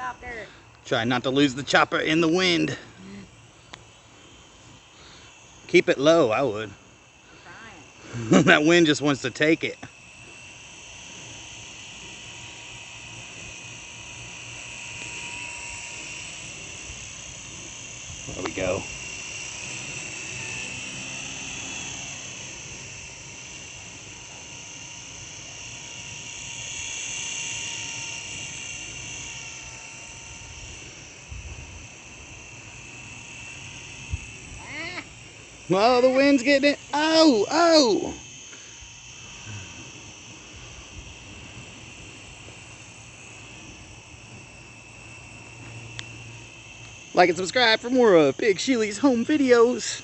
helicopter. Try not to lose the chopper in the wind. Keep it low, I would. I'm trying. That wind just wants to take it. There we go. Oh, the wind's getting it. Oh, oh. Like and subscribe for more of Big Sheely's home videos.